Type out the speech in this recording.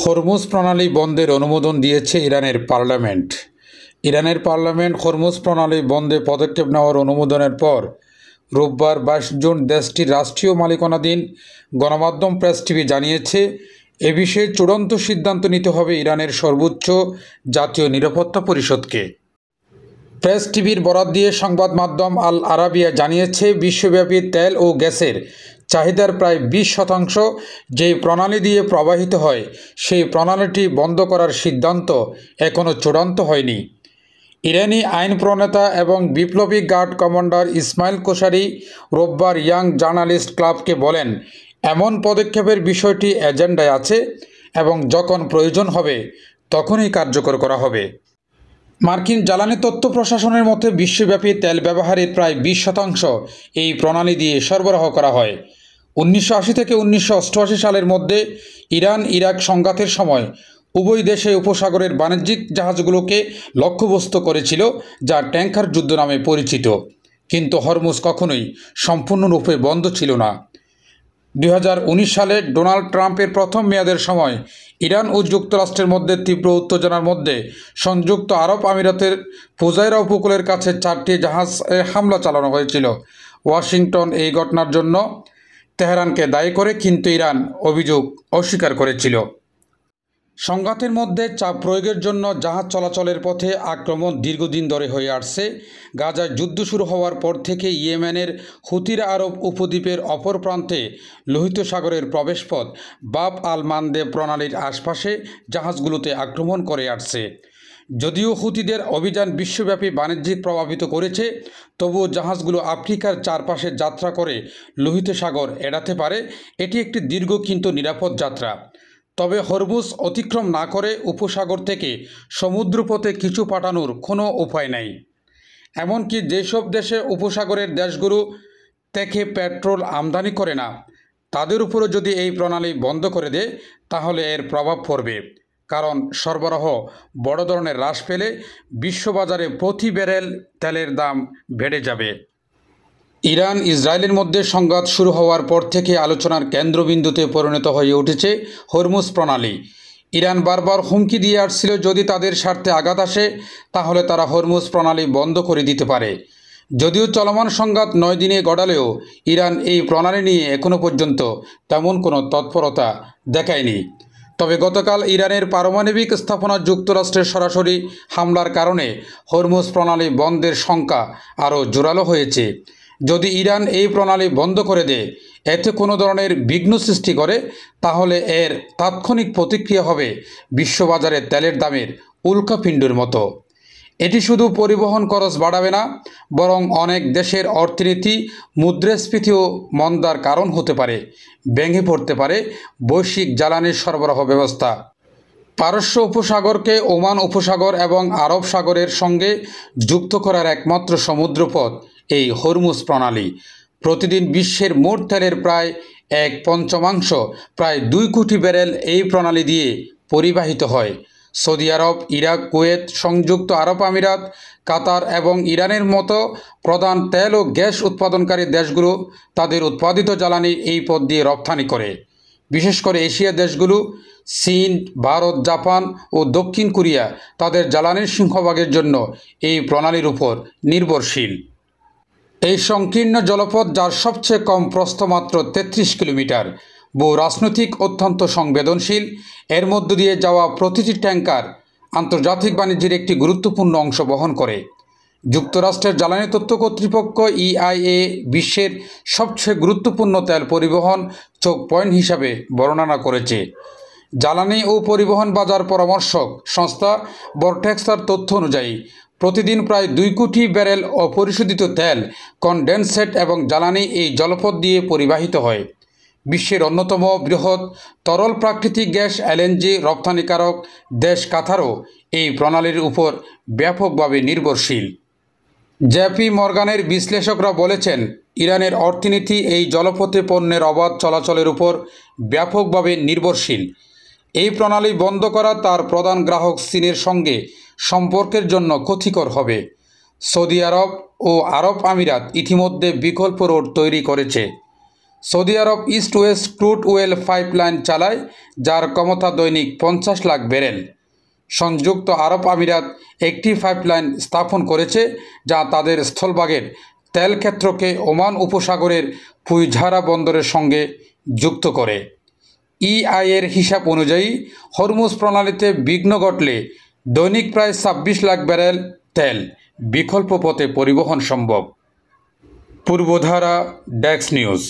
Hormuz প্রণালী বন্ধের অনুমোদন দিয়েছে ইরানের পার্লামেন্ট। ইরানের পার্লামেন্ট হরমুজ প্রণালী বন্ধে পদক্ষেপ নেওয়ার অনুমোদনের পর রোববার 22 জুন দেশটির রাষ্ট্রীয় মালিকানাধীন গণমাধ্যম প্রেস টিভি জানিয়েছে, এ বিষয়ে চূড়ান্ত সিদ্ধান্ত নিতে হবে ইরানের সর্বোচ্চ জাতীয় নিরাপত্তা পরিষদকে। প্রেস টিভির বরাত দিয়ে সংবাদ মাধ্যম আল আরাবিয়া জানিয়েছে, বিশ্বব্যাপী তেল ও গ্যাসের চাহিদার প্রায় 20% যেই প্রণালী দিয়ে প্রবাহিত হয়, সেই প্রণালীটি বন্ধ করার সিদ্ধান্ত এখনও চূড়ান্ত হয়নি। ইরানি আইন প্রণেতা এবং বিপ্লবী গার্ড কমান্ডার ইসমাইল কোশারি রোববার ইয়াং জার্নালিস্ট ক্লাবকে বলেন, এমন পদক্ষেপের বিষয়টি এজেন্ডায় আছে এবং যখন প্রয়োজন হবে তখনই কার্যকর করা হবে। মার্কিন জ্বালানি তথ্য প্রশাসনের মতে বিশ্বব্যাপী তেল ব্যবহারের প্রায় 20% এই প্রণালী দিয়ে সরবরাহ করা হয়। 1980 থেকে 1988 সালের মধ্যে ইরান ইরাক সংঘাতের সময় উভয় দেশে উপসাগরের বাণিজ্যিক জাহাজগুলোকে লক্ষ্যবস্তু করেছিল, যা ট্যাঙ্কার যুদ্ধ নামে পরিচিত। কিন্তু হরমুজ কখনোই সম্পূর্ণরূপে বন্ধ ছিল না। 2019 সালে ডোনাল্ড ট্রাম্পের প্রথম মেয়াদের সময় ইরান ও যুক্তরাষ্ট্রের মধ্যে তীব্র উত্তেজনার মধ্যে সংযুক্ত আরব আমিরাতের ফুজাইরা উপকূলের কাছে 4টি জাহাজে হামলা চালানো হয়েছিল। ওয়াশিংটন এই ঘটনার জন্য তেহরানকে দায়ী করে, কিন্তু ইরান অভিযোগ অস্বীকার করেছিল। সংঘাতের মধ্যে চাপ প্রয়োগের জন্য জাহাজ চলাচলের পথে আক্রমণ দীর্ঘদিন ধরে হয়ে আসছে। গাজায় যুদ্ধ শুরু হওয়ার পর থেকে ইয়েমেনের হুতিরা আরব উপদ্বীপের অপর প্রান্তে লোহিত সাগরের প্রবেশপথ বাব আল মানদেব প্রণালীর আশপাশে জাহাজগুলোতে আক্রমণ করে আসছে। যদিও হুতিদের অভিযান বিশ্বব্যাপী বাণিজ্যিক প্রভাবিত করেছে, তবুও জাহাজগুলো আফ্রিকার চারপাশে যাত্রা করে লোহিত সাগর এড়াতে পারে। এটি একটি দীর্ঘ কিন্তু নিরাপদ যাত্রা। তবে হরমুজ অতিক্রম না করে উপসাগর থেকে সমুদ্রপথে কিছু পাঠানোর কোনো উপায় নেই। এমনকি যেসব দেশে উপসাগরের দেশগুলো থেকে পেট্রোল আমদানি করে না, তাদের উপরও যদি এই প্রণালী বন্ধ করে দেয় তাহলে এর প্রভাব পড়বে, কারণ সরবরাহ বড় ধরনের হ্রাস পেলে বিশ্ববাজারে প্রতি ব্যারেল তেলের দাম বেড়ে যাবে। ইরান ইসরায়েলের মধ্যে সংঘাত শুরু হওয়ার পর থেকে আলোচনার কেন্দ্রবিন্দুতে পরিণত হয়ে উঠেছে হরমুজ প্রণালী। ইরান বারবার হুমকি দিয়ে আসছিল, যদি তাদের স্বার্থে আঘাত আসে তাহলে তারা হরমুজ প্রণালী বন্ধ করে দিতে পারে। যদিও চলমান সংঘাত 9 দিনে গড়ালেও ইরান এই প্রণালী নিয়ে এখনও পর্যন্ত তেমন কোনো তৎপরতা দেখায়নি। তবে গতকাল ইরানের পারমাণবিক স্থাপনা যুক্তরাষ্ট্রের সরাসরি হামলার কারণে হরমুজ প্রণালী বন্ধের শঙ্কা আরও জোরালো হয়েছে। যদি ইরান এই প্রণালী বন্ধ করে দেয়, এতে কোনো ধরনের বিঘ্ন সৃষ্টি করে, তাহলে এর তাৎক্ষণিক প্রতিক্রিয়া হবে বিশ্ববাজারে তেলের দামের উল্কাপিণ্ডের মতো। এটি শুধু পরিবহন খরচ বাড়াবে না, বরং অনেক দেশের অর্থনীতি, মুদ্রাস্ফীতি ও মন্দার কারণ হতে পারে। ভেঙে পড়তে পারে বৈশ্বিক জ্বালানির সরবরাহ ব্যবস্থা। পারস্য উপসাগরকে ওমান উপসাগর এবং আরব সাগরের সঙ্গে যুক্ত করার একমাত্র সমুদ্রপথ এই হরমুজ প্রণালী। প্রতিদিন বিশ্বের মোট তেলের প্রায় 1/5 প্রায় 2 কোটি ব্যারেল এই প্রণালী দিয়ে পরিবাহিত হয়। সৌদি আরব, ইরাক, কুয়েত, সংযুক্ত আরব আমিরাত, কাতার এবং ইরানের মতো প্রধান তেল ও গ্যাস উৎপাদনকারী দেশগুলো তাদের উৎপাদিত জ্বালানি এই পথ দিয়ে রপ্তানি করে। বিশেষ করে এশিয়া দেশগুলো, চীন, ভারত, জাপান ও দক্ষিণ কোরিয়া তাদের জ্বালানির সিংহভাগের জন্য এই প্রণালীর উপর নির্ভরশীল। এই সংকীর্ণ জলপথ, যার সবচেয়ে কম প্রস্থ মাত্র 33 কিলোমিটার, ভূ রাজনৈতিক অত্যন্ত সংবেদনশীল। এর মধ্য দিয়ে যাওয়া প্রতিটি ট্যাঙ্কার আন্তর্জাতিক বাণিজ্যের একটি গুরুত্বপূর্ণ অংশ বহন করে। যুক্তরাষ্ট্রের জ্বালানি তথ্য কর্তৃপক্ষ EIA বিশ্বের সবচেয়ে গুরুত্বপূর্ণ তেল পরিবহন চোখ পয়েন্ট হিসাবে বর্ণনা করেছে। জ্বালানি ও পরিবহন বাজার পরামর্শক সংস্থা ভরটেক্সের তথ্য অনুযায়ী প্রতিদিন প্রায় 2 কোটি ব্যারেল অপরিশোধিত তেল, কনডেনসেট এবং জ্বালানি এই জলপথ দিয়ে পরিবাহিত হয়। বিশ্বের অন্যতম বৃহৎ তরল প্রাকৃতিক গ্যাস LNG রপ্তানিকারক দেশ কাতারও এই প্রণালীর উপর ব্যাপকভাবে নির্ভরশীল। JP মর্গানের বিশ্লেষকরা বলেছেন, ইরানের অর্থনীতি এই জলপথে পণ্যের অবাধ চলাচলের উপর ব্যাপকভাবে নির্ভরশীল। এই প্রণালী বন্ধ করা তার প্রধান গ্রাহক চীনের সঙ্গে সম্পর্কের জন্য ক্ষতিকর হবে। সৌদি আরব ও আরব আমিরাত ইতিমধ্যে বিকল্প রোড তৈরি করেছে। সৌদি আরব east west crude oil pipeline চালায়, যার ক্ষমতা দৈনিক 50 লাখ ব্যারেল। সংযুক্ত আরব আমিরাত একটি পাইপলাইন স্থাপন করেছে, যা তাদের স্থলভাগের তেল ক্ষেত্রকে ওমান উপসাগরের ফুইঝারা বন্দরের সঙ্গে যুক্ত করে। ইআইয়ের হিসাব অনুযায়ী হরমুজ প্রণালীতে বিঘ্ন ঘটলে দৈনিক প্রায় 26 লাখ ব্যারেল তেল বিকল্প পথে পরিবহন সম্ভব। Purbadhara desk news.